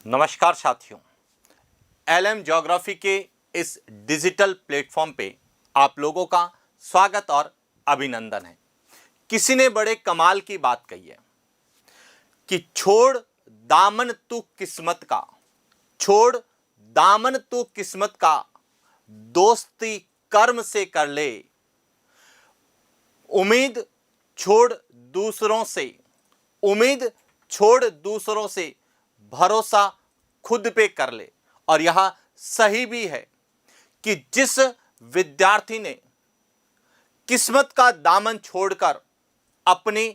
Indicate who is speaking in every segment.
Speaker 1: नमस्कार साथियों, LM geography के इस डिजिटल प्लेटफॉर्म पे आप लोगों का स्वागत और अभिनंदन है। किसी ने बड़े कमाल की बात कही है कि छोड़ दामन तू किस्मत का, छोड़ दामन तू किस्मत का, दोस्ती कर्म से कर ले। उम्मीद छोड़ दूसरों से, उम्मीद छोड़ दूसरों से, भरोसा खुद पे कर ले। और यह सही भी है कि जिस विद्यार्थी ने किस्मत का दामन छोड़कर अपनी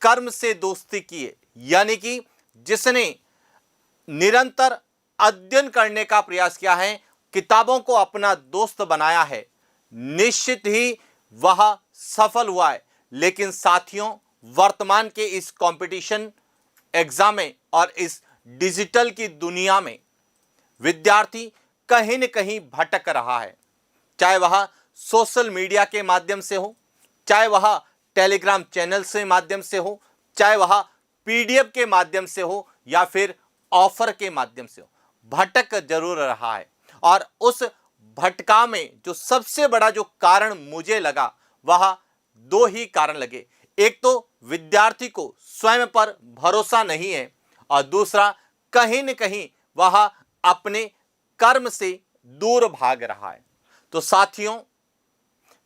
Speaker 1: कर्म से दोस्ती की है, यानी कि जिसने निरंतर अध्ययन करने का प्रयास किया है, किताबों को अपना दोस्त बनाया है, निश्चित ही वह सफल हुआ है। लेकिन साथियों, वर्तमान के इस कंपटीशन एग्जाम में और इस डिजिटल की दुनिया में विद्यार्थी कहीं न कहीं भटक रहा है। चाहे वह सोशल मीडिया के माध्यम से हो, चाहे वह टेलीग्राम चैनल से माध्यम से हो, चाहे वह पीडीएफ के माध्यम से हो या फिर ऑफर के माध्यम से हो, भटक जरूर रहा है। और उस भटका में जो सबसे बड़ा जो कारण मुझे लगा, वह दो ही कारण लगे। एक तो विद्यार्थी को स्वयं पर भरोसा नहीं है और दूसरा कहीं न कहीं वह अपने कर्म से दूर भाग रहा है। तो साथियों,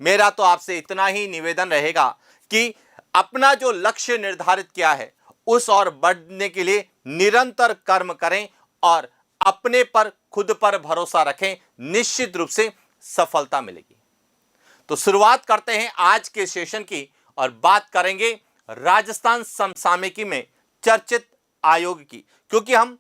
Speaker 1: मेरा तो आपसे इतना ही निवेदन रहेगा कि अपना जो लक्ष्य निर्धारित किया है उस ओर बढ़ने के लिए निरंतर कर्म करें और अपने पर खुद पर भरोसा रखें, निश्चित रूप से सफलता मिलेगी। तो शुरुआत करते हैं आज के सेशन की और बात करेंगे राजस्थान समसामयिकी में चर्चित आयोग की, क्योंकि हम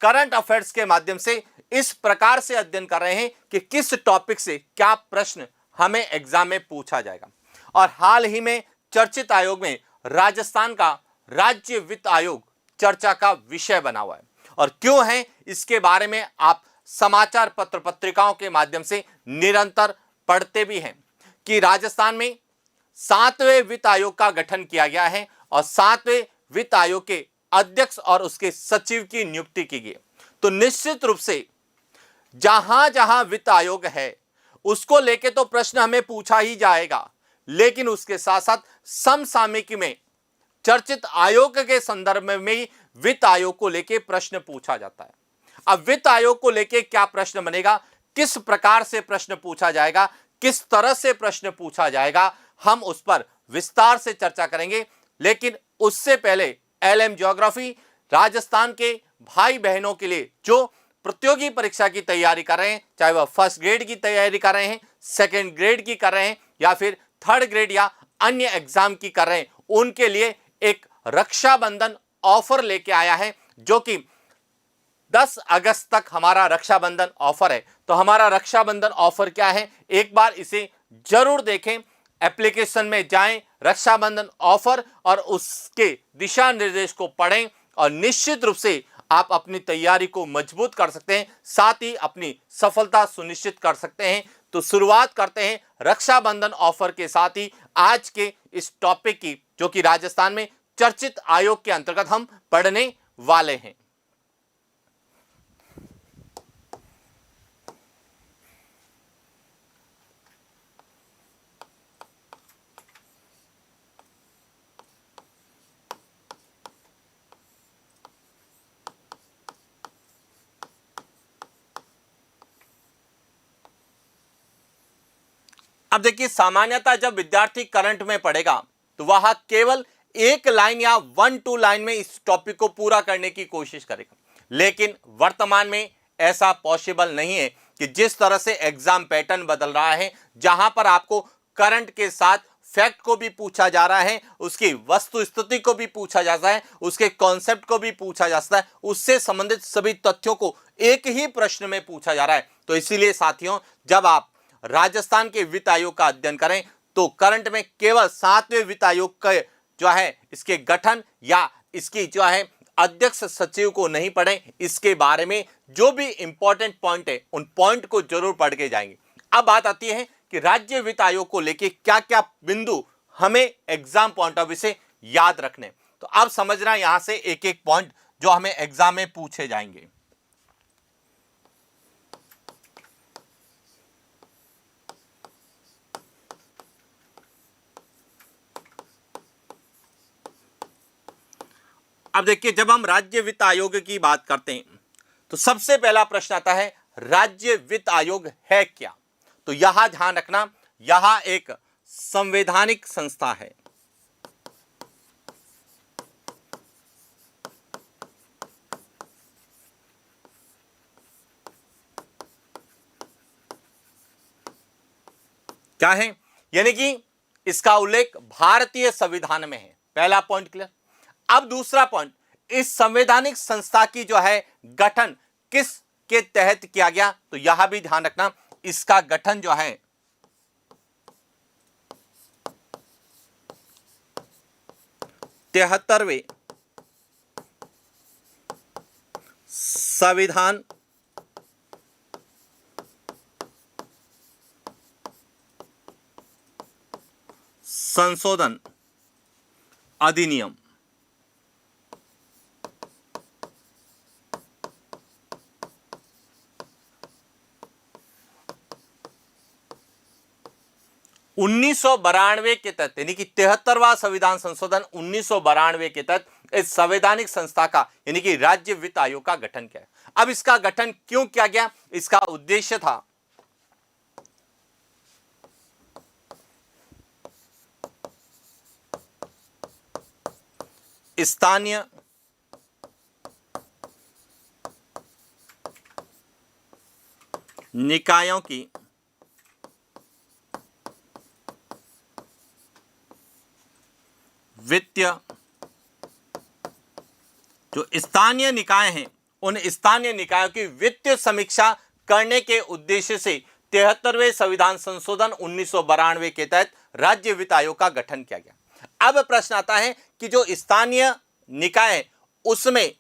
Speaker 1: करंट अफेयर्स के माध्यम से इस प्रकार से अध्ययन कर रहे हैं कि किस टॉपिक से क्या प्रश्न हमें एग्जाम में पूछा जाएगा। और हाल ही में चर्चित आयोग में राजस्थान का राज्य वित्त आयोग चर्चा का विषय बना हुआ है। और क्यों है, इसके बारे में आप समाचार पत्र पत्रिकाओं के माध्यम से निरंतर पढ़ते भी हैं कि राजस्थान में 7वें वित्त आयोग का गठन किया गया है और 7वें वित्त आयोग के अध्यक्ष और उसके सचिव की नियुक्ति की गई। तो निश्चित रूप से जहां जहां वित्त आयोग है उसको लेके तो प्रश्न हमें पूछा ही जाएगा, लेकिन उसके साथ साथ समसामयिकी में चर्चित आयोग के संदर्भ में वित्त आयोग को लेके प्रश्न पूछा जाता है। अब वित्त आयोग को लेके क्या प्रश्न बनेगा, किस प्रकार से प्रश्न पूछा जाएगा, किस तरह से प्रश्न पूछा जाएगा, हम उस पर विस्तार से चर्चा करेंगे। लेकिन उससे पहले एलएम ज्योग्राफी राजस्थान के भाई बहनों के लिए जो प्रतियोगी परीक्षा की तैयारी कर रहे हैं, चाहे वह फर्स्ट ग्रेड की तैयारी कर रहे हैं, सेकंड ग्रेड की कर रहे हैं या फिर थर्ड ग्रेड या अन्य एग्जाम की कर रहे हैं, उनके लिए एक रक्षाबंधन ऑफर लेके आया है, जो कि 10 अगस्त तक हमारा रक्षाबंधन ऑफर है। तो हमारा रक्षाबंधन ऑफर क्या है, एक बार इसे जरूर देखें, एप्लीकेशन में जाएं, रक्षाबंधन ऑफर और उसके दिशा निर्देश को पढ़ें और निश्चित रूप से आप अपनी तैयारी को मजबूत कर सकते हैं, साथ ही अपनी सफलता सुनिश्चित कर सकते हैं। तो शुरुआत करते हैं रक्षाबंधन ऑफर के साथ ही आज के इस टॉपिक की, जो कि राजस्थान में चर्चित आयोग के अंतर्गत हम पढ़ने वाले हैं। अब देखिए, सामान्यतः जब विद्यार्थी करंट में पढ़ेगा तो वह केवल एक लाइन या 1-2 लाइन में इस टॉपिक को पूरा करने की कोशिश करेगा। लेकिन वर्तमान में ऐसा पॉसिबल नहीं है कि जिस तरह से एग्जाम पैटर्न बदल रहा है, जहां पर आपको करंट के साथ फैक्ट को भी पूछा जा रहा है, उसकी वस्तु स्थिति को भी पूछा जाता है, उसके कॉन्सेप्ट को भी पूछा जाता है, उससे संबंधित सभी तथ्यों को एक ही प्रश्न में पूछा जा रहा है। तो इसीलिए साथियों, जब आप राजस्थान के वित्त आयोग का अध्ययन करें तो करंट में केवल 7वें वित्त आयोग का जो है इसके गठन या इसकी जो है अध्यक्ष सचिव को नहीं पढ़ें, इसके बारे में जो भी इंपॉर्टेंट पॉइंट है उन पॉइंट को जरूर पढ़ के जाएंगे। अब बात आती है कि राज्य वित्त आयोग को लेके क्या क्या बिंदु हमें एग्जाम पॉइंट ऑफ व्यू से याद रखने। तो अब समझना, यहां से एक एक पॉइंट जो हमें एग्जाम में पूछे जाएंगे। अब देखिए, जब हम राज्य वित्त आयोग की बात करते हैं तो सबसे पहला प्रश्न आता है, राज्य वित्त आयोग है क्या? तो यहां ध्यान रखना, यहां एक संवैधानिक संस्था है। क्या है? यानी कि इसका उल्लेख भारतीय संविधान में है। पहला पॉइंट क्लियर। अब दूसरा पॉइंट, इस संवैधानिक संस्था की जो है गठन किस के तहत किया गया? तो यहां भी ध्यान रखना, इसका गठन जो है 73वें संविधान संशोधन अधिनियम उन्नीस के तहत, यानी कि 73वां संविधान संशोधन 1992 के तहत इस संवैधानिक संस्था का यानी कि राज्य वित्त आयोग का गठन किया। अब इसका गठन क्यों किया गया? इसका उद्देश्य था स्थानीय निकायों की वित्तीय, जो स्थानीय निकाय हैं उन स्थानीय निकायों की वित्तीय समीक्षा करने के उद्देश्य से 73वें संविधान संशोधन 1992 के तहत राज्य वित्त आयोग का गठन किया गया। अब प्रश्न आता है कि जो स्थानीय निकाय है उसमें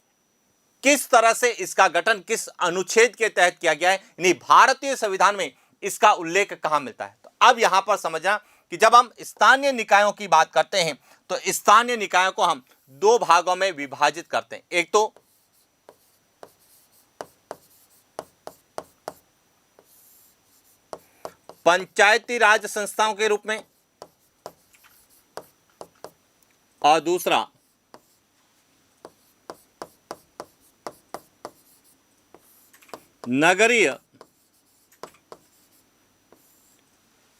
Speaker 1: किस तरह से इसका गठन किस अनुच्छेद के तहत किया गया है, यानी भारतीय संविधान में इसका उल्लेख कहां मिलता है? तो अब यहां पर समझना कि जब हम स्थानीय निकायों की बात करते हैं तो स्थानीय निकायों को हम दो भागों में विभाजित करते हैं। एक तो पंचायती राज संस्थाओं के रूप में और दूसरा नगरीय।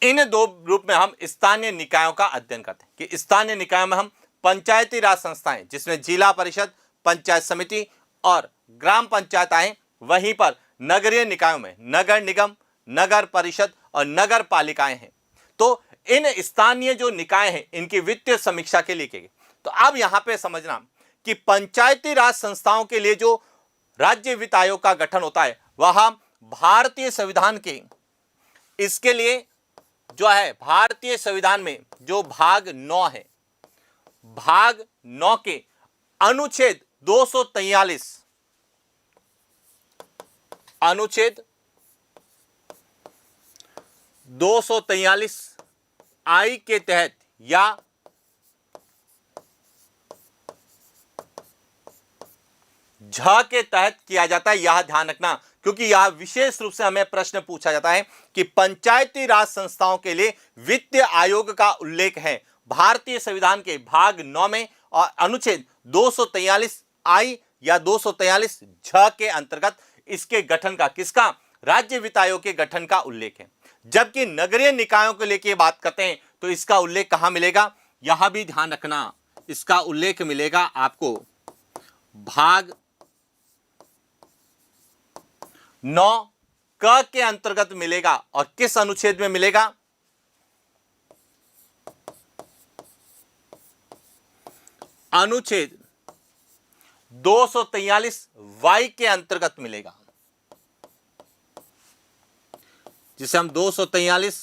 Speaker 1: इन दो रूप में हम स्थानीय निकायों का अध्ययन करते हैं कि स्थानीय निकायों में हम पंचायती राज संस्थाएं जिसमें जिला परिषद, पंचायत समिति और ग्राम पंचायत आए, वहीं पर नगरीय निकायों में नगर निगम, नगर परिषद और नगर पालिकाएं हैं। तो इन स्थानीय जो निकाय हैं इनकी वित्तीय समीक्षा के लिए किए गए। तो अब यहां पे समझना कि पंचायती राज संस्थाओं के लिए जो राज्य वित्त आयोग का गठन होता है वह भारतीय संविधान के, इसके लिए जो है भारतीय संविधान में जो भाग 9 है, भाग 9 के अनुच्छेद 243, अनुच्छेद 243 आई के तहत या झ के तहत किया जाता है। यह ध्यान रखना क्योंकि यह विशेष रूप से हमें प्रश्न पूछा जाता है कि पंचायती राज संस्थाओं के लिए वित्त आयोग का उल्लेख है भारतीय संविधान के भाग 9 में और अनुच्छेद 243 आई या 243 झ के अंतर्गत इसके गठन का, किसका? राज्य वित्त आयोग के गठन का उल्लेख है। जबकि नगरीय निकायों को लेकर बात करते हैं तो इसका उल्लेख कहां मिलेगा? यहां भी ध्यान रखना, इसका उल्लेख मिलेगा आपको भाग 9 क के अंतर्गत मिलेगा। और किस अनुच्छेद में मिलेगा? अनुच्छेद 243 वाई के अंतर्गत मिलेगा, जिसे हम 243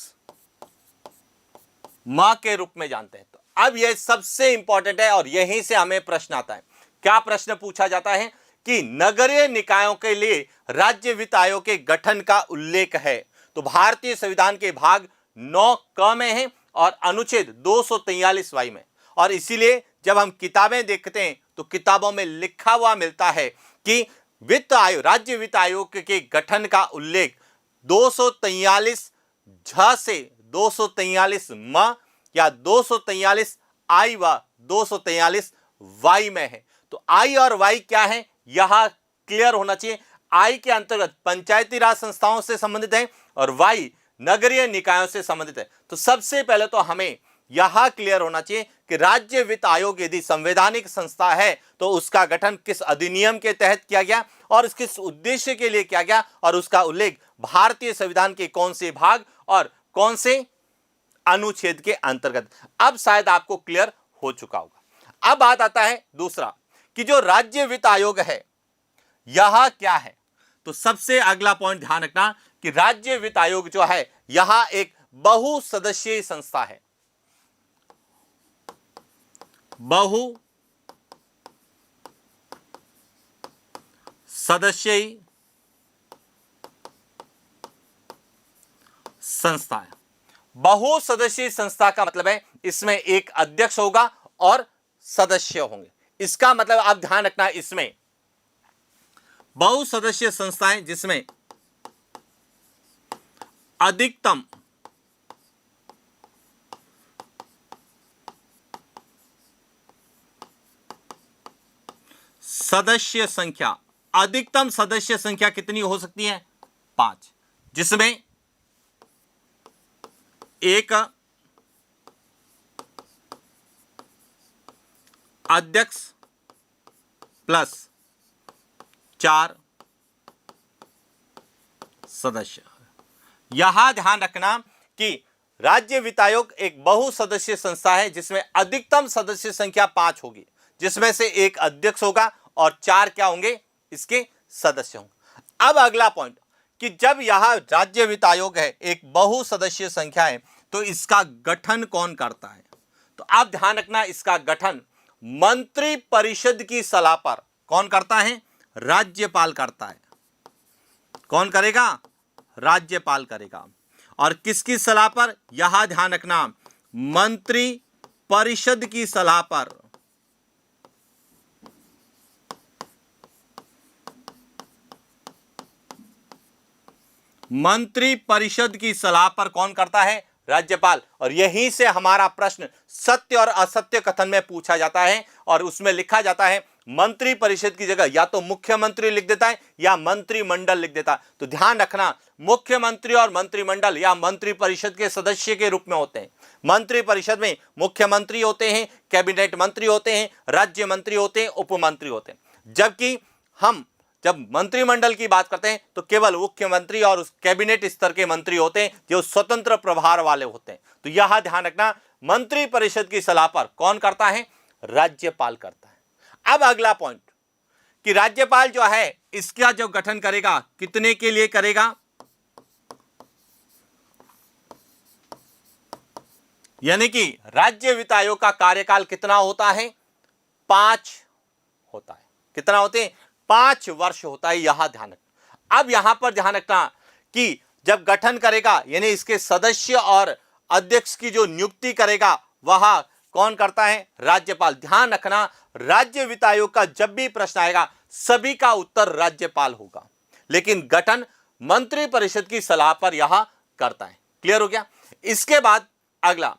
Speaker 1: माह के रूप में जानते हैं। तो अब यह सबसे इंपॉर्टेंट है और यहीं से हमें प्रश्न आता है। क्या प्रश्न पूछा जाता है कि नगरीय निकायों के लिए राज्य वित्त आयोग के गठन का उल्लेख है। तो भारतीय संविधान के भाग 9 क में है और अनुच्छेद 243 वाई में। और इसीलिए जब हम किताबें देखते हैं तो किताबों में लिखा हुआ मिलता है कि वित्त आयोग, राज्य वित्त आयोग के गठन का उल्लेख 243 झ से 243 म या 243 आई व 243 वाई में है। तो आई और वाई क्या है, यह क्लियर होना चाहिए। आई के अंतर्गत पंचायती राज संस्थाओं से संबंधित है और वाई नगरीय निकायों से संबंधित है। तो सबसे पहले तो हमें यह क्लियर होना चाहिए कि राज्य वित्त आयोग यदि संवैधानिक संस्था है तो उसका गठन किस अधिनियम के तहत किया गया और किस उद्देश्य के लिए किया गया और उसका उल्लेख भारतीय संविधान के कौन से भाग और कौन से अनुच्छेद के अंतर्गत। अब शायद आपको क्लियर हो चुका होगा। अब बात आता है दूसरा कि जो राज्य वित्त आयोग है यह क्या है। तो सबसे अगला पॉइंट ध्यान रखना कि राज्य वित्त आयोग जो है यह एक बहुसदस्यीय संस्था है। बहुसदस्यीय संस्था है। बहुसदस्यीय संस्था का मतलब है इसमें एक अध्यक्ष होगा और सदस्य होंगे। इसका मतलब आप ध्यान रखना, इसमें बहुसदस्यीय संस्थाएं जिसमें अधिकतम सदस्य संख्या, अधिकतम सदस्य संख्या कितनी हो सकती है, 5, जिसमें एक अध्यक्ष प्लस 4 सदस्य। यहां ध्यान रखना कि राज्य वित्त आयोग एक बहुसदस्यीय संस्था है जिसमें अधिकतम सदस्य संख्या 5 होगी, जिसमें से एक अध्यक्ष होगा और 4 क्या होंगे, इसके सदस्य होंगे। अब अगला पॉइंट कि जब यह राज्य वित्त आयोग है, एक बहुसदस्यीय संख्या है, तो इसका गठन कौन करता है। तो आप ध्यान रखना, इसका गठन मंत्री परिषद की सलाह पर कौन करता है, राज्यपाल करता है। कौन करेगा, राज्यपाल करेगा। और किसकी सलाह पर, यहां ध्यान रखना, मंत्री परिषद की सलाह पर। मंत्री परिषद की सलाह पर कौन करता है, राज्यपाल। और यहीं से हमारा प्रश्न सत्य और असत्य कथन में पूछा जाता है और उसमें लिखा जाता है मंत्री परिषद की जगह या तो मुख्यमंत्री लिख देता है या मंत्रिमंडल लिख देता है। तो ध्यान रखना, मुख्यमंत्री और मंत्रिमंडल या मंत्री परिषद के सदस्य के रूप में होते हैं। मंत्री परिषद में मुख्यमंत्री होते हैं, कैबिनेट मंत्री होते हैं, राज्य मंत्री होते हैं, उप मंत्री होते हैं। जबकि हम जब मंत्रिमंडल की बात करते हैं तो केवल मुख्यमंत्री और उस कैबिनेट स्तर के मंत्री होते हैं जो स्वतंत्र प्रभार वाले होते हैं। तो यह ध्यान रखना, मंत्री परिषद की सलाह पर कौन करता है, राज्यपाल करता है। अब अगला पॉइंट कि राज्यपाल जो है इसका जो गठन करेगा कितने के लिए करेगा, यानी कि राज्य वित्त आयोग का कार्यकाल कितना होता है, 5 होता है। कितना होते हैं, 5 वर्ष होता है। यहां ध्यान रखना। अब यहां पर ध्यान रखना कि जब गठन करेगा यानी इसके सदस्य और अध्यक्ष की जो नियुक्ति करेगा वह कौन करता है, राज्यपाल। ध्यान रखना, राज्य वित्त आयोग का जब भी प्रश्न आएगा सभी का उत्तर राज्यपाल होगा, लेकिन गठन मंत्री परिषद की सलाह पर यह करता है। क्लियर हो गया। इसके बाद अगला,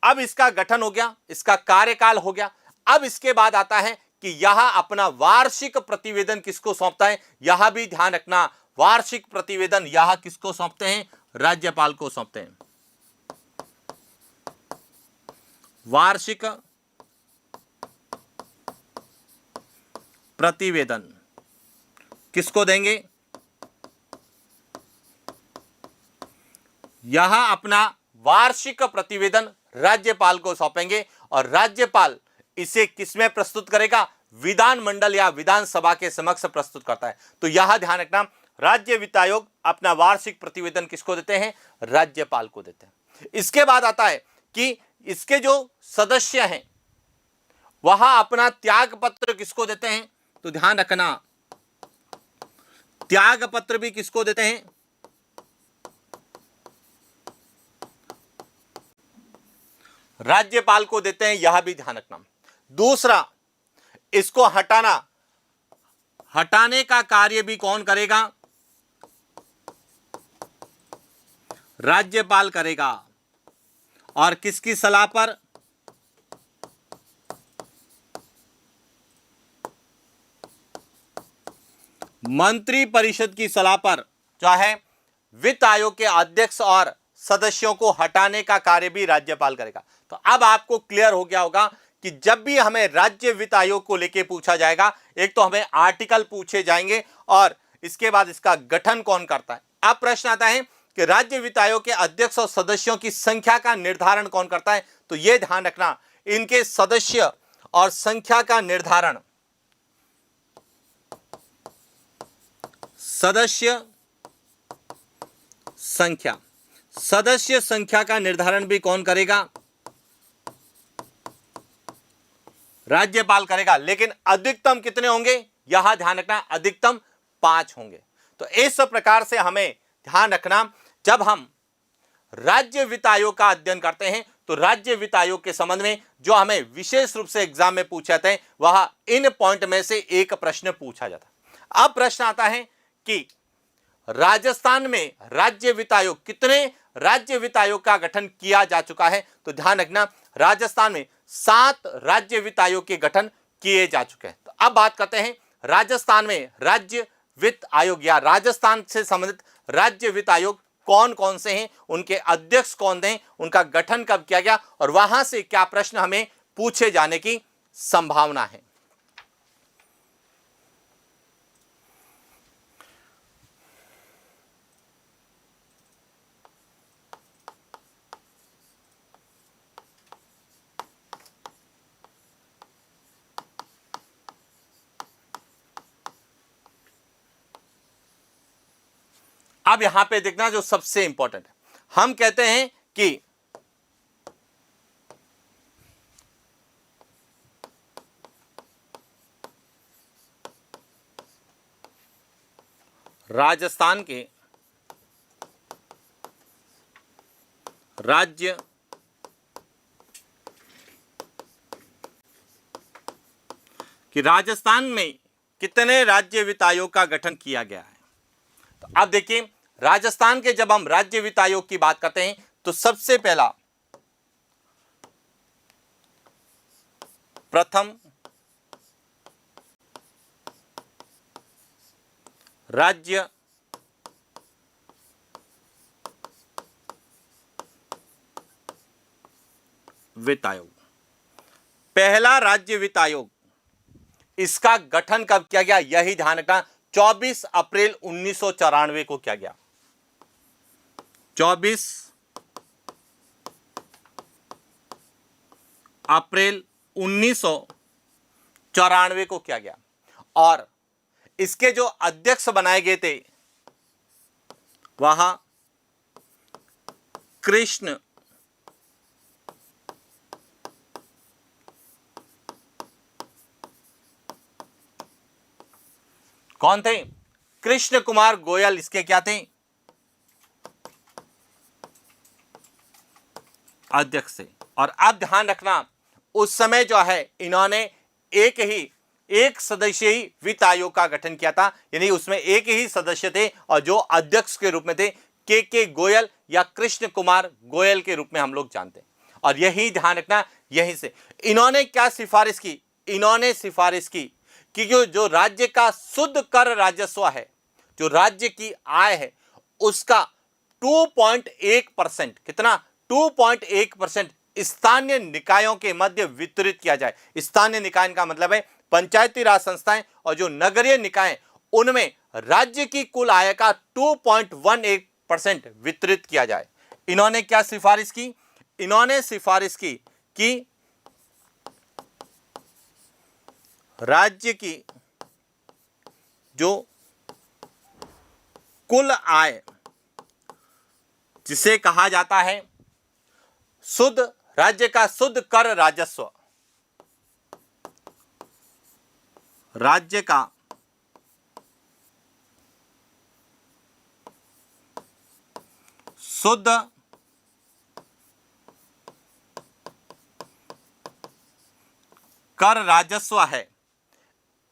Speaker 1: अब इसका गठन हो गया, इसका कार्यकाल हो गया। अब इसके बाद आता है कि यह अपना वार्षिक प्रतिवेदन किसको सौंपता है। यह भी ध्यान रखना, वार्षिक प्रतिवेदन यह किसको सौंपते हैं, राज्यपाल को सौंपते हैं। वार्षिक प्रतिवेदन किसको देंगे, यह अपना वार्षिक प्रतिवेदन राज्यपाल को सौंपेंगे और राज्यपाल इसे किसमें प्रस्तुत करेगा, विधानमंडल या विधानसभा के समक्ष प्रस्तुत करता है। तो यह ध्यान रखना, राज्य वित्त आयोग अपना वार्षिक प्रतिवेदन किसको देते हैं, राज्यपाल को देते हैं। इसके बाद आता है कि इसके जो सदस्य हैं वह अपना त्याग पत्र किसको देते हैं। तो ध्यान रखना, त्याग पत्र भी किसको देते हैं, राज्यपाल को देते हैं। यह भी ध्यान रखना। दूसरा, इसको हटाने का कार्य भी कौन करेगा? राज्यपाल करेगा। और किसकी सलाह पर? मंत्री परिषद की सलाह पर जो है वित्त आयोग के अध्यक्ष और सदस्यों को हटाने का कार्य भी राज्यपाल करेगा। तो अब आपको क्लियर हो गया होगा कि जब भी हमें राज्य वित्त आयोग को लेकर पूछा जाएगा, एक तो हमें आर्टिकल पूछे जाएंगे और इसके बाद इसका गठन कौन करता है। अब प्रश्न आता है कि राज्य वित्त आयोग के अध्यक्ष और सदस्यों की संख्या का निर्धारण कौन करता है? तो यह ध्यान रखना, इनके सदस्य और संख्या का निर्धारण सदस्य संख्या का निर्धारण भी कौन करेगा? राज्यपाल करेगा। लेकिन अधिकतम कितने होंगे? यहां ध्यान रखना, अधिकतम 5 होंगे। तो इस प्रकार से हमें ध्यान रखना, जब हम राज्य वित्त आयोग का अध्ययन करते हैं तो राज्य वित्त आयोग के संबंध में जो हमें विशेष रूप से एग्जाम में पूछे जाते हैं, वह इन पॉइंट में से एक प्रश्न पूछा जाता है। अब प्रश्न आता है कि राजस्थान में राज्य वित्त आयोग, कितने राज्य वित्त आयोग का गठन किया जा चुका है? तो ध्यान रखना, राजस्थान में 7 राज्य वित्त आयोग के गठन किए जा चुके हैं। तो अब बात करते हैं राजस्थान में राज्य वित्त आयोग या राजस्थान से संबंधित राज्य वित्त आयोग कौन कौन से हैं, उनके अध्यक्ष कौन हैं, उनका गठन कब किया गया और वहां से क्या प्रश्न हमें पूछे जाने की संभावना है। अब यहां पे देखना जो सबसे इंपॉर्टेंट है, हम कहते हैं कि राजस्थान के राज्य राजस्थान में कितने राज्य वित्त आयोग का गठन किया गया है। तो अब देखिए, राजस्थान के जब हम राज्य वित्त आयोग की बात करते हैं तो सबसे पहला प्रथम राज्य वित्त आयोग, पहला राज्य वित्त आयोग, इसका गठन कब किया गया? यही ध्यान रखना, 24 अप्रैल 1994 को किया गया। 24 अप्रैल 1994 को किया गया और इसके जो अध्यक्ष बनाए गए थे वहां कृष्ण कौन थे? कृष्ण कुमार गोयल इसके क्या थे? अध्यक्ष थे। और अब ध्यान रखना, उस समय जो है इन्होंने एक सदस्यीय वित्त आयोग का गठन किया था, यानी उसमें एक ही सदस्य थे और जो अध्यक्ष के रूप में थे के गोयल या कृष्ण कुमार गोयल के रूप में हम लोग जानते हैं। और यही ध्यान रखना, यहीं से इन्होंने क्या सिफारिश की? इन्होंने सिफारिश की कि जो राज्य का शुद्ध कर राजस्व है, जो राज्य की आय है, उसका 2.1%, कितना? 2.1% स्थानीय निकायों के मध्य वितरित किया जाए। स्थानीय निकाय का मतलब है पंचायती राज संस्थाएं और जो नगरीय निकाय, उनमें राज्य की कुल आय का 2.18% वितरित किया जाए। इन्होंने क्या सिफारिश की? इन्होंने सिफारिश की कि राज्य की जो कुल आय, जिसे कहा जाता है शुद्ध, राज्य का शुद्ध कर राजस्व, राज्य का शुद्ध कर राजस्व है,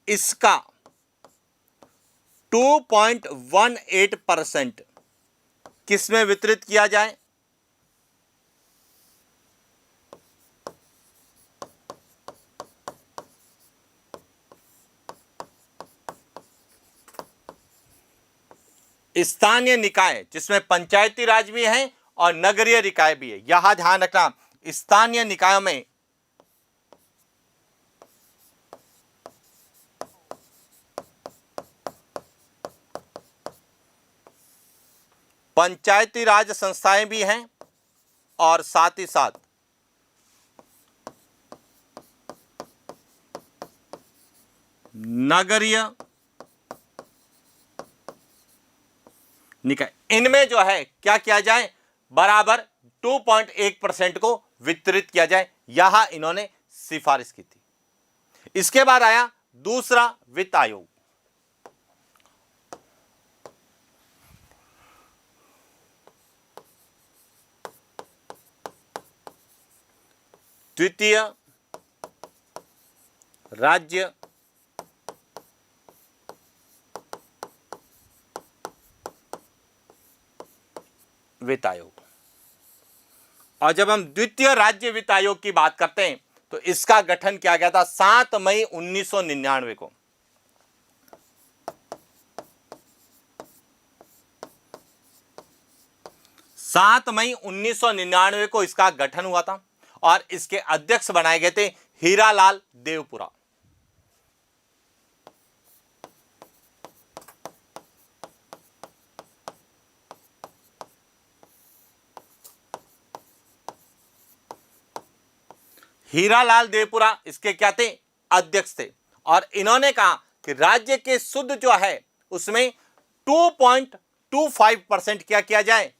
Speaker 1: इसका 2.18% किस में वितरित किया जाए? स्थानीय निकाय, जिसमें पंचायती राज भी है और नगरीय निकाय भी है। यहां ध्यान रखना, स्थानीय निकायों में पंचायती राज संस्थाएं भी हैं और साथ ही साथ नगरीय निकाय। इनमें जो है क्या किया जाए, बराबर 2.1% को वितरित किया जाए, यहां इन्होंने सिफारिश की थी। इसके बाद आया दूसरा वित्त आयोग। द्वितीय राज्य वित्त आयोग। और जब हम द्वितीय राज्य वित्त आयोग की बात करते हैं तो इसका गठन किया गया था 7 मई 1999 को। सात मई 1999 को इसका गठन हुआ था और इसके अध्यक्ष बनाए गए थे हीरालाल देवपुरा। हीरालाल देवपुरा इसके क्या थे, अध्यक्ष थे। और इन्होंने कहा कि राज्य के शुद्ध जो है उसमें 2.25% क्या किया जाए।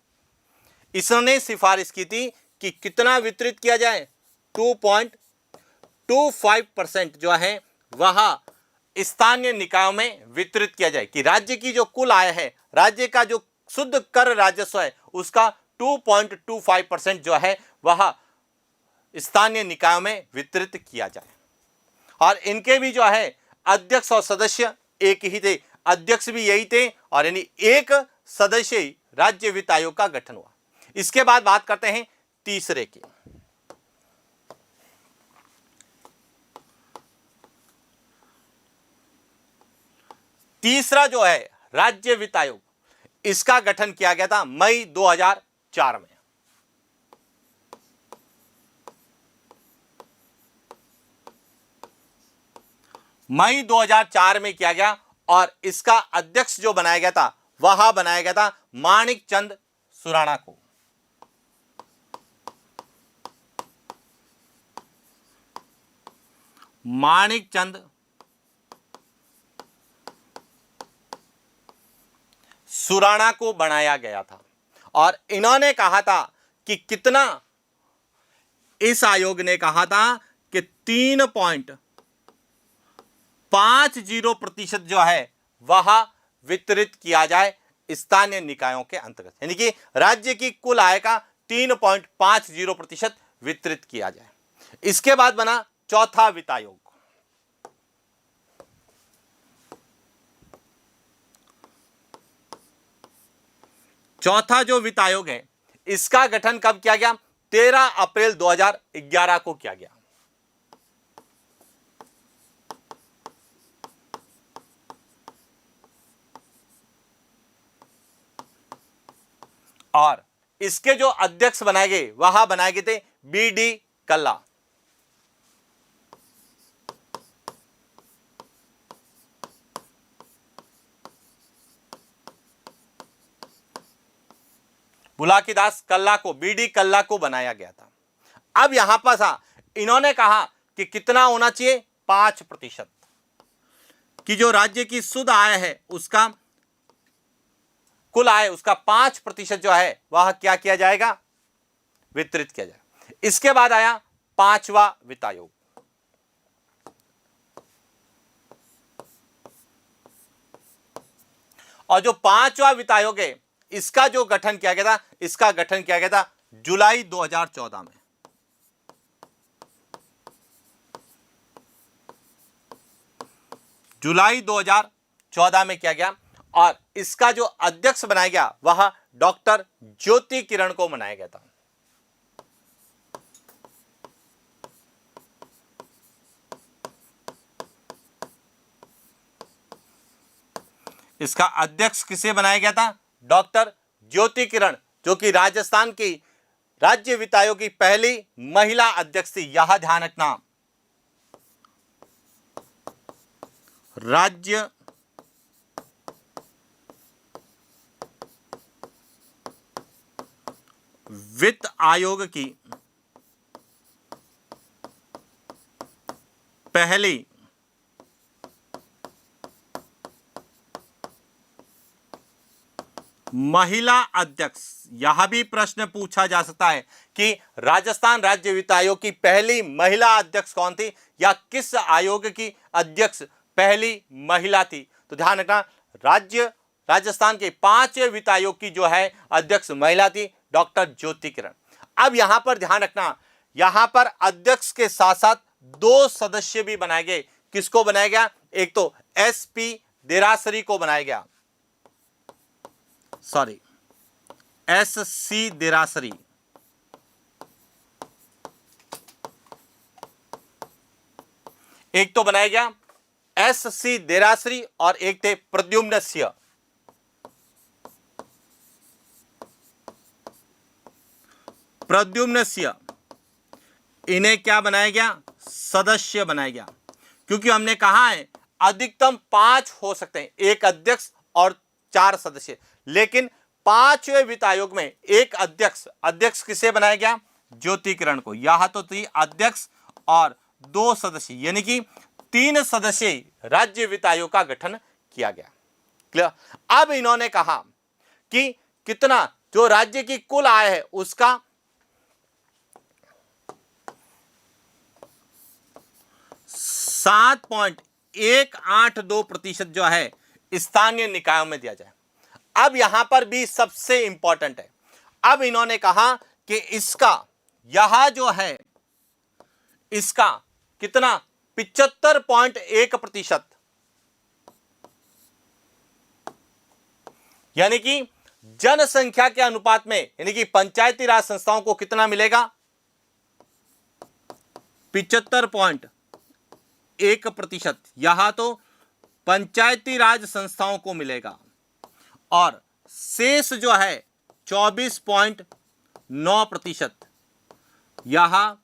Speaker 1: इसने सिफारिश की थी कि कितना वितरित किया जाए, 2.25% जो है वह स्थानीय निकायों में वितरित किया जाए, कि राज्य की जो कुल आय है, राज्य का जो शुद्ध कर राजस्व है, उसका 2.25% जो है वह स्थानीय निकायों में वितरित किया जाए। और इनके भी जो है अध्यक्ष और सदस्य एक ही थे, अध्यक्ष भी यही थे और यानी एक सदस्य ही राज्य वित्त आयोग का गठन हुआ। इसके बाद बात करते हैं तीसरे की। तीसरा जो है राज्य वित्त आयोग, इसका गठन किया गया था मई 2004 में। मई 2004 में किया गया और इसका अध्यक्ष जो बनाया गया था वह बनाया गया था माणिक चंद सुराणा को। माणिक चंद सुराणा को बनाया गया था और इन्होंने कहा था कि कितना, इस आयोग ने कहा था कि 3.50% जो है वह वितरित किया जाए स्थानीय निकायों के अंतर्गत, यानी कि राज्य की कुल आय का 3.50% वितरित किया जाए। इसके बाद बना चौथा वित्त आयोग। चौथा जो वित्त आयोग है इसका गठन कब किया गया, 13 अप्रैल 2011 को किया गया। और इसके जो अध्यक्ष बनाए गए वह बनाए गए थे बीडी कल्ला। बुलाकीदास कल्ला को, बीडी कल्ला को बनाया गया था। अब यहां पर इन्होंने कहा कि कितना होना चाहिए, 5%, कि जो राज्य की शुद्ध आय है उसका, कुल आय उसका 5% जो है वह क्या किया जाएगा, वितरित किया जाएगा। इसके बाद आया पांचवा वित्त आयोग। और जो पांचवा वित्त आयोग है इसका जो गठन किया गया था, इसका गठन किया गया था जुलाई 2014 में। जुलाई 2014 में किया गया और इसका जो अध्यक्ष बनाया गया वह डॉक्टर ज्योति किरण को बनाया गया था। इसका अध्यक्ष किसे बनाया गया था? डॉक्टर ज्योति किरण, जो कि राजस्थान की राज्य वित्त आयोग की पहली महिला अध्यक्ष थी। यह ध्यान रखना, राज्य वित्त आयोग की पहली महिला अध्यक्ष। यह भी प्रश्न पूछा जा सकता है कि राजस्थान राज्य वित्त आयोग की पहली महिला अध्यक्ष कौन थी या किस आयोग की अध्यक्ष पहली महिला थी। तो ध्यान रखना, राजस्थान के 5 वित्त आयोग की जो है अध्यक्ष महिला थी डॉक्टर ज्योति किरण। अब यहां पर ध्यान रखना, यहां पर अध्यक्ष के साथ साथ 2 सदस्य भी बनाए गए। किसको बनाया गया? एक तो SP देरासरी को बनाया गया, सॉरी SC देरासरी, एक तो बनाया गया SC देरासरी और एक थे प्रद्युम्न सिंह। प्रद्युम्न सिंह, इन्हें क्या बनाया गया? सदस्य बनाया गया, क्योंकि हमने कहा है अधिकतम 5 हो सकते हैं, एक अध्यक्ष और 4 सदस्य, लेकिन 5वें वित्त आयोग में एक अध्यक्ष किसे बनाया गया? ज्योति किरण को। यह तो थी अध्यक्ष और 2 सदस्य, यानी कि 3 सदस्यीय राज्य वित्त आयोग का गठन किया गया। क्लियर? अब इन्होंने कहा कि कितना जो राज्य की कुल आय है उसका 7.182% जो है स्थानीय निकायों में दिया जाए। अब यहां पर भी सबसे इंपॉर्टेंट है, अब इन्होंने कहा कि इसका यह जो है इसका कितना 75.1%, यानी कि जनसंख्या के अनुपात में, यानी कि पंचायती राज संस्थाओं को कितना मिलेगा? 75.1%। यहां तो पंचायती राज संस्थाओं को मिलेगा और शेष जो है 24.9% यहां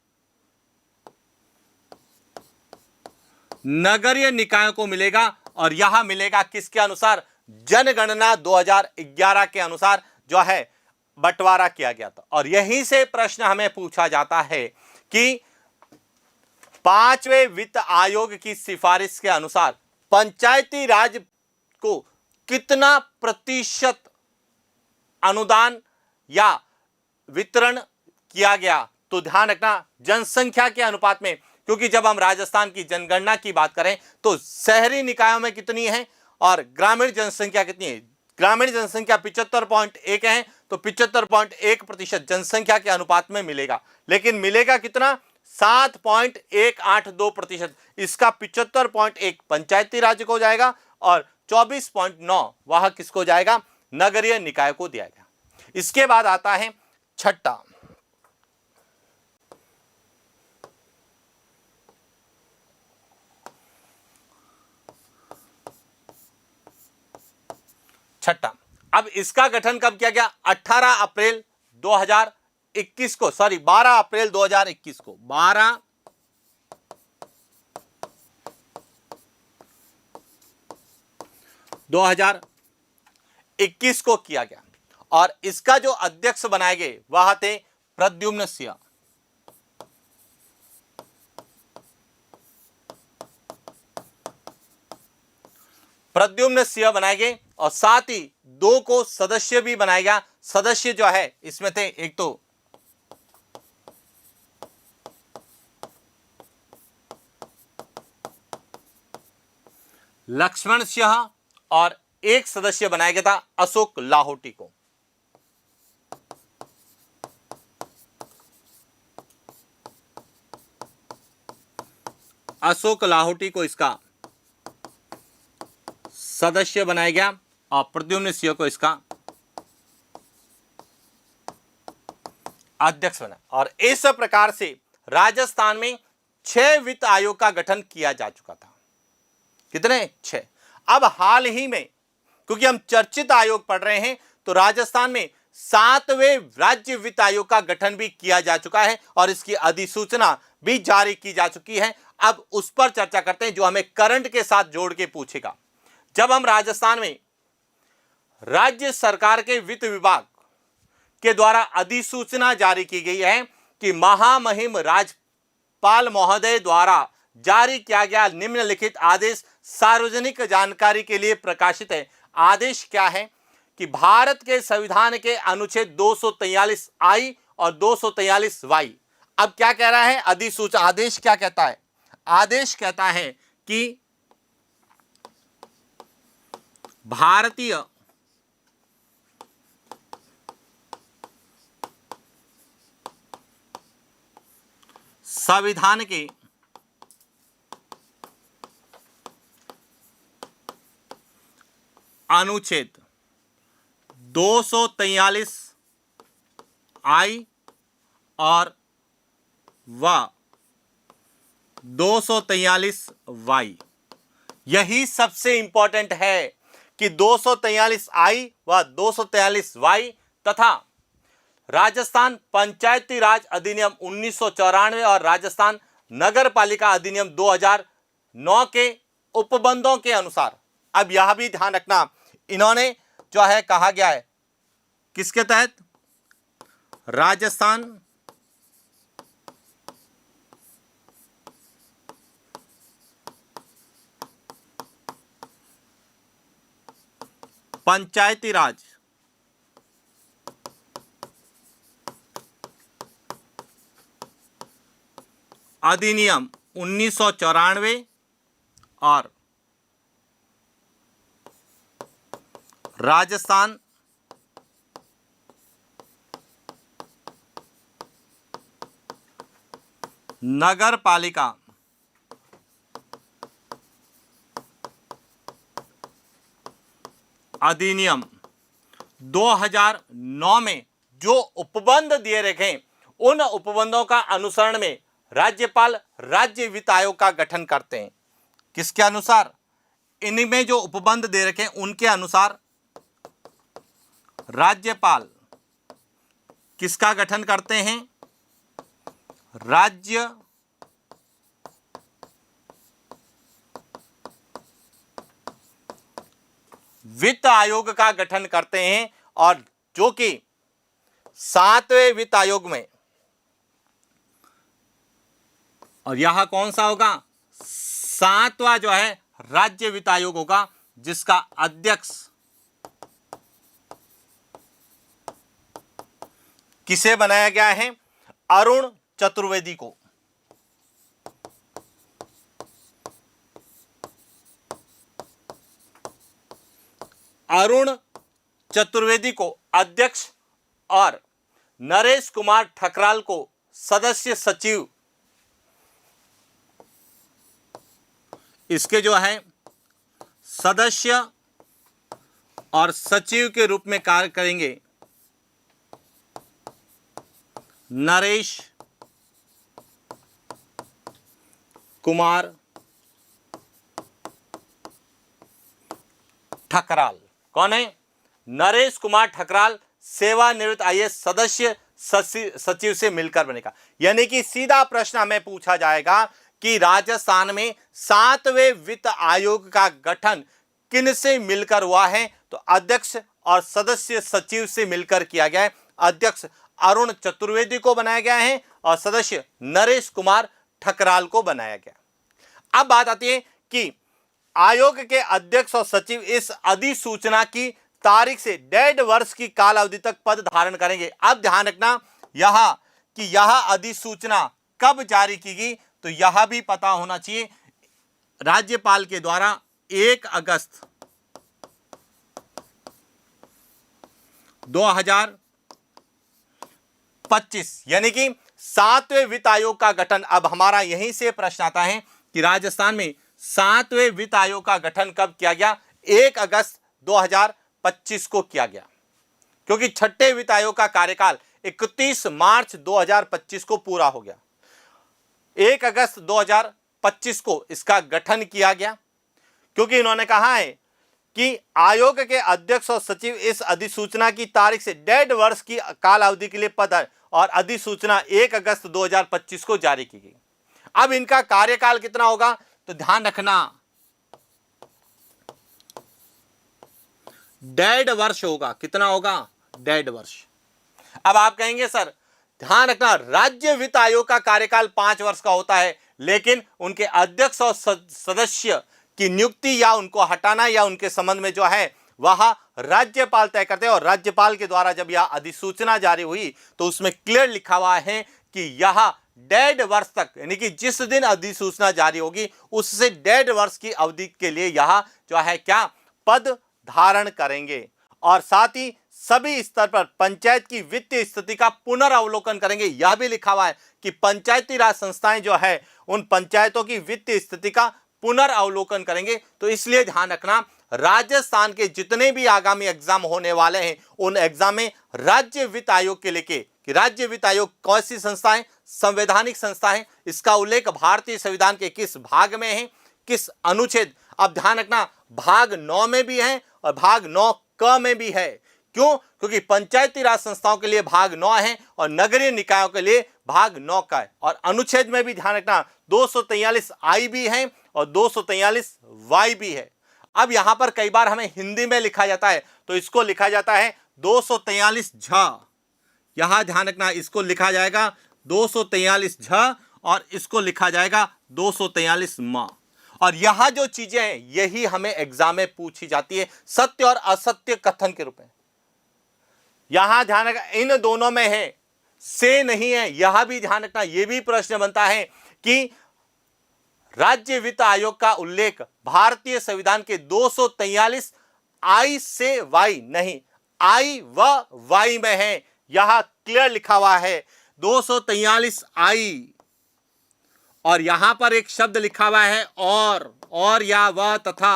Speaker 1: नगरीय निकायों को मिलेगा। और यह मिलेगा किसके अनुसार? जनगणना 2011 के अनुसार जो है बंटवारा किया गया था। और यहीं से प्रश्न हमें पूछा जाता है कि 5वें वित्त आयोग की सिफारिश के अनुसार पंचायती राज को कितना प्रतिशत अनुदान या वितरण किया गया? तो ध्यान रखना, जनसंख्या के अनुपात में, क्योंकि जब हम राजस्थान की जनगणना की बात करें तो शहरी निकायों में कितनी है और ग्रामीण जनसंख्या कितनी है? ग्रामीण जनसंख्या 75.1 है, तो 75.1% जनसंख्या के अनुपात में मिलेगा, लेकिन मिलेगा कितना? 7.182%। इसका 75.1 पंचायती राज को जाएगा और 24.9 वह किसको जाएगा? नगरीय निकाय को दिया गया। इसके बाद आता है छठा, अब इसका गठन कब किया गया? 18 अप्रैल 2021 को, सॉरी 12 अप्रैल 2021 को, 12/2021 को किया गया। और इसका जो अध्यक्ष बनाए गए वह थे प्रद्युम्न सिंह। प्रद्युम्न सिंह बनाए गए और साथ ही 2 को सदस्य भी बनाया गया। सदस्य जो है इसमें थे एक तो लक्ष्मण सिंह और एक सदस्य बनाया गया था अशोक लाहोटी को। अशोक लाहोटी को इसका सदस्य बनाया गया और प्रद्युम्न सिंह को इसका अध्यक्ष बना। और इस प्रकार से राजस्थान में 6 वित्त आयोग का गठन किया जा चुका था। कितने? 6। अब हाल ही में, क्योंकि हम चर्चित आयोग पढ़ रहे हैं, तो राजस्थान में 7वें राज्य वित्त आयोग का गठन भी किया जा चुका है और इसकी अधिसूचना भी जारी की जा चुकी है। अब उस पर चर्चा करते हैं जो हमें करंट के साथ जोड़ के पूछेगा। जब हम राजस्थान में राज्य सरकार के वित्त विभाग के द्वारा अधिसूचना जारी की गई है कि महामहिम राज्यपाल महोदय द्वारा जारी किया गया निम्नलिखित आदेश सार्वजनिक जानकारी के लिए प्रकाशित है। आदेश क्या है कि भारत के संविधान के अनुच्छेद 243 आई और 243 वाई। अब क्या कह रहा है अधिसूचना? आदेश क्या कहता है? आदेश कहता है कि भारतीय संविधान के अनुच्छेद 243 आई और व 243 वाई, यही सबसे इंपॉर्टेंट है कि 243 आई व 243 वाई तथा राजस्थान पंचायती राज अधिनियम 1994 और राजस्थान नगर पालिका अधिनियम 2009 के उपबंधों के अनुसार। अब यह भी ध्यान रखना, इन्होंने जो है कहा गया है किसके तहत? राजस्थान पंचायती राज अधिनियम 1994 और राजस्थान नगर पालिका अधिनियम 2009 में जो उपबंध दिए रखे, उन उपबंधों का अनुसरण में राज्यपाल राज्य वित्त आयोग का गठन करते हैं। किसके अनुसार? इनमें जो उपबंध दे रखे उनके अनुसार राज्यपाल किसका गठन करते हैं? राज्य वित्त आयोग का गठन करते हैं और जो कि 7वें वित्त आयोग में, और यह कौन सा होगा? 7वां जो है राज्य वित्त आयोग होगा, जिसका अध्यक्ष किसे बनाया गया है? अरुण चतुर्वेदी को। अरुण चतुर्वेदी को अध्यक्ष और नरेश कुमार ठकराल को सदस्य सचिव, इसके जो है सदस्य और सचिव के रूप में कार्य करेंगे नरेश कुमार ठकराल। कौन है? नरेश कुमार ठकराल सेवानिवृत्त आईएएस सदस्य सचिव से मिलकर बनेगा। यानी कि सीधा प्रश्न हमें पूछा जाएगा कि राजस्थान में 7वें वित्त आयोग का गठन किन से मिलकर हुआ है? तो अध्यक्ष और सदस्य सचिव से मिलकर किया गया है। अध्यक्ष अरुण चतुर्वेदी को बनाया गया है और सदस्य नरेश कुमार ठकराल को बनाया गया। अब बात आती है कि आयोग के अध्यक्ष और सचिव इस अधिसूचना की तारीख से 1.5 वर्ष की काल अवधि तक पद धारण करेंगे। अब ध्यान रखना यह कि यह अधिसूचना कब जारी की गई, तो यह भी पता होना चाहिए। राज्यपाल के द्वारा 1 अगस्त 2025, यानी कि 7वें वित्त आयोग का गठन। अब हमारा यहीं से प्रश्न आता है कि राजस्थान में 7वें वित्त आयोग का गठन कब किया गया? 1 अगस्त 2025 को किया गया, क्योंकि छठे वित्त आयोग का कार्यकाल 31 मार्च 2025 को पूरा हो गया। 1 अगस्त 2025 को इसका गठन किया गया, क्योंकि इन्होंने कहा है कि आयोग के अध्यक्ष और सचिव इस अधिसूचना की तारीख से 1.5 वर्ष की काल अवधि के लिए पद है और अधिसूचना 1 अगस्त 2025 को जारी की गई। अब इनका कार्यकाल कितना होगा, तो ध्यान रखना 1.5 वर्ष होगा। कितना होगा, 1.5 वर्ष। अब आप कहेंगे सर ध्यान रखना राज्य वित्त आयोग का कार्यकाल 5 वर्ष का होता है, लेकिन उनके अध्यक्ष और सदस्य की नियुक्ति या उनको हटाना या उनके संबंध में जो है वह राज्यपाल तय करते हैं। और राज्यपाल के द्वारा जब यह अधिसूचना जारी हुई तो उसमें क्लियर लिखा हुआ है कि यह 1.5 वर्ष तक, यानी कि जिस दिन अधिसूचना जारी होगी उससे 1.5 वर्ष की अवधि के लिए यह जो है क्या पद धारण करेंगे। और साथ ही सभी स्तर पर पंचायत की वित्तीय स्थिति का पुनर्अवलोकन करेंगे। यह भी लिखा हुआ है कि पंचायती राज संस्थाएं जो है उन पंचायतों की वित्तीय स्थिति का पुनर्अवलोकन करेंगे। तो इसलिए ध्यान रखना राजस्थान के जितने भी आगामी एग्जाम होने वाले हैं उन एग्जाम में राज्य वित्त आयोग के लेके कि राज्य वित्त आयोग कौन सी संस्था है, संवैधानिक संस्था है, इसका उल्लेख भारतीय संविधान के किस भाग में है, किस अनुच्छेद। अब ध्यान रखना भाग 9 में भी है और भाग 9 क में भी है। क्यों, क्योंकि पंचायती राज संस्थाओं के लिए भाग 9 है और नगरीय निकायों के लिए भाग 9 का है। और अनुच्छेद में भी ध्यान रखना 243 आई भी है और 243 वाई भी है। अब यहां पर कई बार हमें हिंदी में लिखा जाता है तो इसको लिखा जाता है 243 झ। यहां ध्यान रखना इसको लिखा जाएगा 243 झ और इसको लिखा जाएगा 243 म। और यहां जो चीजें हैं यही हमें एग्जाम में पूछी जाती है सत्य और असत्य कथन के रूप में। यहां ध्यान रखना इन दोनों में है, से नहीं है। यह भी ध्यान रखना, यह भी प्रश्न बनता है कि राज्य वित्त आयोग का उल्लेख भारतीय संविधान के 243 आई से वाई नहीं, आई व वाई में है। यह क्लियर लिखा हुआ है 243 आई और यहां पर एक शब्द लिखा हुआ है और या व तथा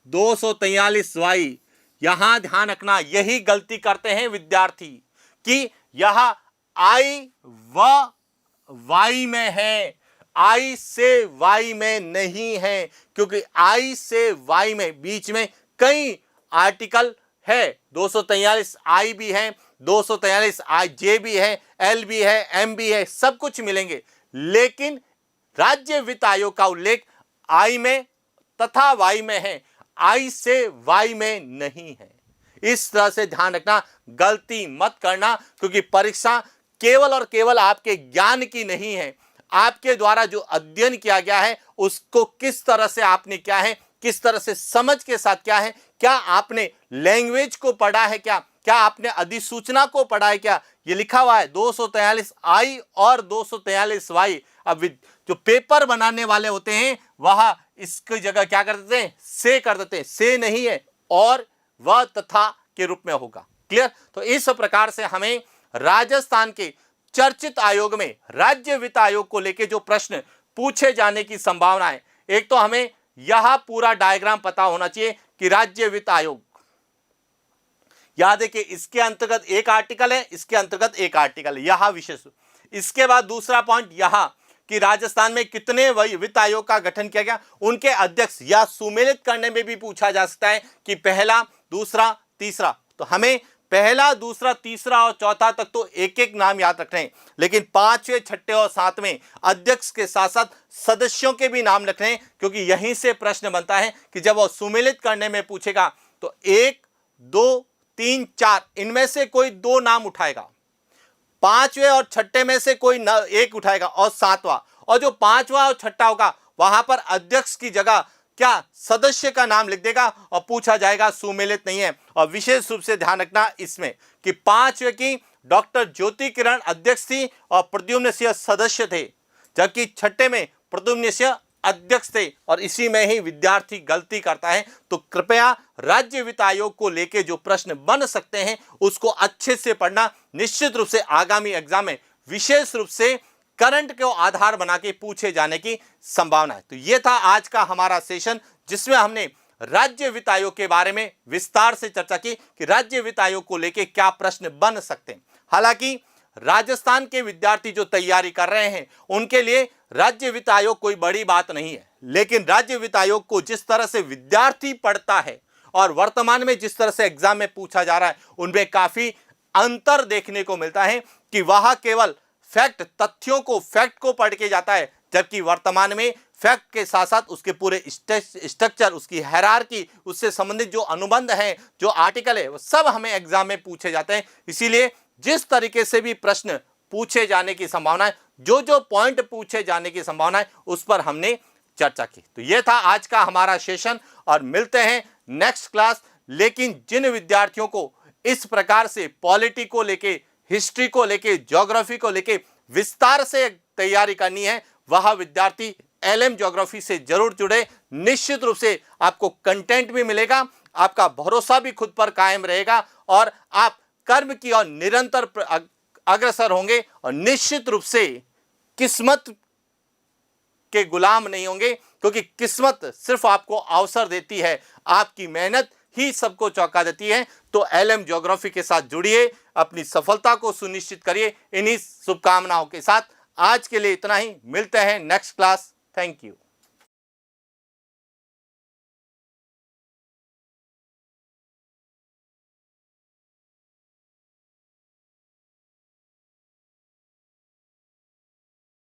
Speaker 1: 243 वाई। यहां ध्यान रखना यही गलती करते हैं विद्यार्थी कि यह आई व वाई में है, आई से वाई में नहीं है, क्योंकि आई से वाई में बीच में कई आर्टिकल है। 243 आई भी है, 243 आई जे भी है, एल भी है, एम भी है, सब कुछ मिलेंगे। लेकिन राज्य वित्त आयोग का उल्लेख आई में तथा वाई में है, आई से वाई में नहीं है। इस तरह से ध्यान रखना, गलती मत करना, क्योंकि परीक्षा केवल और केवल आपके ज्ञान की नहीं है। आपके द्वारा जो अध्ययन किया गया है उसको किस तरह से आपने क्या है, किस तरह से समझ के साथ क्या है, क्या आपने लैंग्वेज को पढ़ा है, क्या आपने अधिसूचना को पढ़ा है, क्या ये लिखा हुआ है 243 आई और 243 वाई। अब जो पेपर बनाने वाले होते हैं वह इसकी जगह क्या कर देते हैं, से कर देते हैं। से नहीं है और व तथा के रूप में होगा। क्लियर। तो इस प्रकार से हमें राजस्थान के चर्चित आयोग में राज्य वित्त आयोग को लेकर जो प्रश्न पूछे जाने की संभावना है, एक तो हमें यह पूरा डायग्राम पता होना चाहिए कि राज्य वित्त आयोग, याद है कि इसके अंतर्गत एक आर्टिकल है, इसके अंतर्गत एक आर्टिकल है, यह विशेष। इसके बाद दूसरा पॉइंट यह कि राजस्थान में कितने वित्त आयोग का गठन किया गया, उनके अध्यक्ष, या सुमेलित करने में भी पूछा जा सकता है कि पहला, दूसरा, तीसरा। तो हमें पहला, दूसरा, तीसरा और चौथा तक तो एक एक नाम याद रखने हैं, लेकिन 5वें, 6ठे और 7वें अध्यक्ष के साथ साथ सदस्यों के भी नाम रखने हैं, क्योंकि यहीं से प्रश्न बनता है कि जब वो सुमेलित करने में पूछेगा तो 1, 2, 3, 4 इनमें से कोई 2 नाम उठाएगा, 5वें और 6ठे में से कोई एक उठाएगा और 7वां, और जो 5वां और 6ठा होगा वहां पर अध्यक्ष की जगह क्या सदस्य का नाम लिख देगा और पूछा जाएगा सुमेलित नहीं है। और विशेष रूप से ध्यान रखना इसमें कि 5वें की डॉक्टर ज्योति किरण अध्यक्ष थी और प्रद्युम्न सिंह सदस्य थे, जबकि 6ठे में प्रद्युम्न सिंह अध्यक्ष थे, और इसी में ही विद्यार्थी गलती करता है। तो कृपया राज्य वित्त आयोग को लेके जो प्रश्न बन सकते हैं उसको अच्छे से पढ़ना। निश्चित रूप से आगामी एग्जाम में विशेष रूप से करंट को आधार बना के पूछे जाने की संभावना है। तो ये था आज का हमारा सेशन, जिसमें हमने राज्य वित्त आयोग के बारे में विस्तार से चर्चा की कि राज्य वित्त आयोग को लेकर क्या प्रश्न बन सकते हैं। हालांकि राजस्थान के विद्यार्थी जो तैयारी कर रहे हैं उनके लिए राज्य वित्त आयोग कोई बड़ी बात नहीं है, लेकिन राज्य वित्त आयोग को जिस तरह से विद्यार्थी पढ़ता है और वर्तमान में जिस तरह से एग्जाम में पूछा जा रहा है उनमें काफी अंतर देखने को मिलता है कि वहां केवल तथ्यों को फैक्ट को पढ़ के जाता है, जबकि वर्तमान में फैक्ट के साथ साथ उसके पूरे स्ट्रक्चर, उसकी हायरार्की, उससे संबंधित जो अनुबंध है, जो आर्टिकल है, वो सब हमें एग्जाम में पूछे जाते हैं। इसीलिए जिस तरीके से भी प्रश्न पूछे जाने की संभावना है, जो पॉइंट पूछे जाने की संभावना है, उस पर हमने चर्चा की। तो यह था आज का हमारा सेशन और मिलते हैं नेक्स्ट क्लास। लेकिन जिन विद्यार्थियों को इस प्रकार से पॉलिटी को लेके, हिस्ट्री को लेके, ज्योग्राफी को लेके विस्तार से तैयारी करनी है, वह विद्यार्थी एलएम ज्योग्राफी से जरूर जुड़े। निश्चित रूप से आपको कंटेंट भी मिलेगा, आपका भरोसा भी खुद पर कायम रहेगा और आप कर्म की ओर निरंतर अग्रसर होंगे और निश्चित रूप से किस्मत के गुलाम नहीं होंगे, क्योंकि किस्मत सिर्फ आपको अवसर देती है, आपकी मेहनत ही सबको चौंका देती है। तो एलएम ज्योग्राफी के साथ जुड़िए, अपनी सफलता को सुनिश्चित करिए। इन्हीं शुभकामनाओं के साथ आज के लिए इतना ही। मिलते हैं नेक्स्ट क्लास। Thank you.